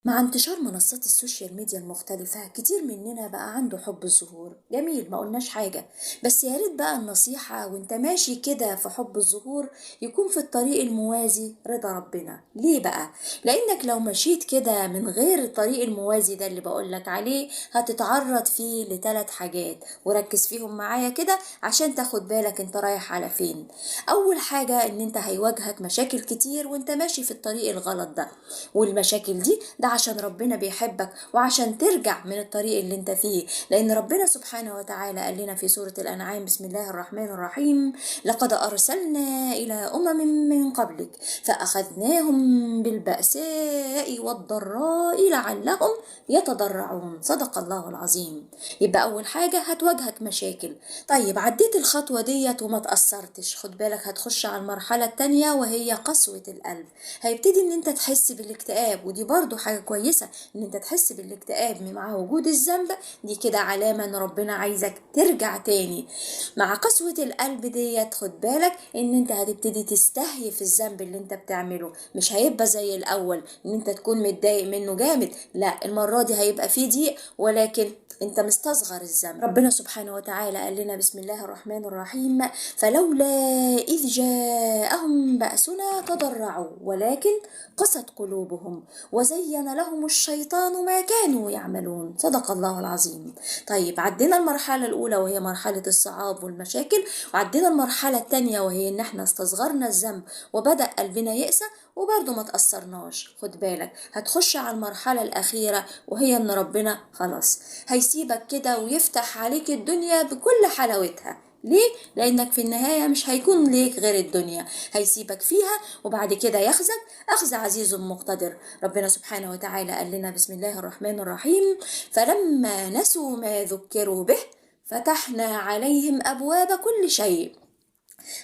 مع انتشار منصات السوشيال ميديا المختلفة كتير مننا بقى عنده حب الظهور. جميل، ما قلناش حاجة، بس يا ريت بقى النصيحة وانت ماشي كده في حب الظهور يكون في الطريق الموازي رضا ربنا. ليه بقى؟ لانك لو مشيت كده من غير الطريق الموازي ده اللي بقولك عليه هتتعرض فيه لثلاث حاجات، وركز فيهم معايا كده عشان تاخد بالك انت رايح على فين. اول حاجة ان انت هيواجهك مشاكل كتير وانت ماشي في الطريق الغلط ده، والمشاكل دي ده عشان ربنا بيحبك وعشان ترجع من الطريق اللي انت فيه، لان ربنا سبحانه وتعالى قال لنا في سورة الانعام: بسم الله الرحمن الرحيم: لقد ارسلنا الى من قبلك فاخذناهم بالبأساء والضراء لعلهم يتضرعون. صدق الله العظيم. يبقى اول حاجة هتواجهك مشاكل. طيب عديت الخطوة ديت وما تأثرتش، خد بالك هتخش على المرحلة التانية وهي قسوة القلب. هيبتدي ان انت تحس بالاكتئاب، ودي برضو حاجة كويسة ان انت تحس بالاكتئاب مع وجود الذنب. دي كده علامة ان ربنا عايزك ترجع تاني. مع قسوة القلب ديت خد بالك ان انت هتبتدي تستهيف الذنب اللي انت بتعمله. مش هيبقى زي الاول ان انت تكون متضايق منه جامد، لا، المرة دي هيبقى فيه ضيق ولكن انت مستصغر الذنب. ربنا سبحانه وتعالى قال لنا: بسم الله الرحمن الرحيم: فلولا إذ جاءهم بأسنا تضرعوا ولكن قست قلوبهم وزين لهم الشيطان ما كانوا يعملون. صدق الله العظيم. طيب عدينا المرحلة الأولى وهي مرحلة الصعاب والمشاكل، وعدينا المرحلة التانية وهي إن احنا استصغرنا الذنب وبدأ قلبنا يقسى وبرضه ما تأثرناش. خد بالك هتخش على المرحلة الأخيرة وهي إن ربنا خلاص هيسيبك كده ويفتح عليك الدنيا بكل حلاوتها. ليه؟ لأنك في النهاية مش هيكون ليك غير الدنيا، هيسيبك فيها وبعد كده يخزك أخذ عزيز مقتدر. ربنا سبحانه وتعالى قال لنا: بسم الله الرحمن الرحيم: فلما نسوا ما ذكروا به فتحنا عليهم أبواب كل شيء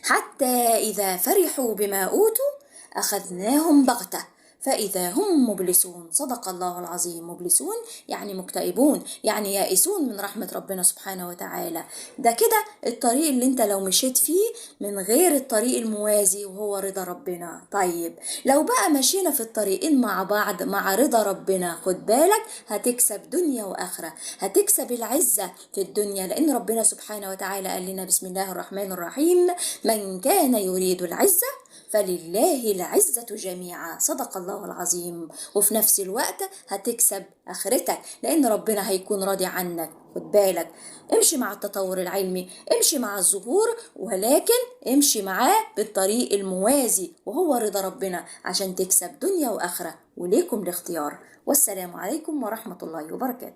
حتى إذا فرحوا بما أوتوا أخذناهم بغتة فإذا هم مبلسون. صدق الله العظيم. مبلسون يعني مكتئبون، يعني يائسون من رحمة ربنا سبحانه وتعالى. ده كده الطريق اللي انت لو مشيت فيه من غير الطريق الموازي وهو رضا ربنا. طيب لو بقى مشينا في الطريقين مع بعض مع رضا ربنا، خد بالك هتكسب دنيا وآخرة. هتكسب العزة في الدنيا لأن ربنا سبحانه وتعالى قال لنا: بسم الله الرحمن الرحيم: من كان يريد العزة فلله العزة جميعا. صدق الله العظيم. وفي نفس الوقت هتكسب آخرتك لأن ربنا هيكون راضي عنك. خد بالك امشي مع التطور العلمي، امشي مع الظهور، ولكن امشي معاه بالطريق الموازي وهو رضا ربنا عشان تكسب دنيا وآخرة. وليكم الاختيار. والسلام عليكم ورحمة الله وبركاته.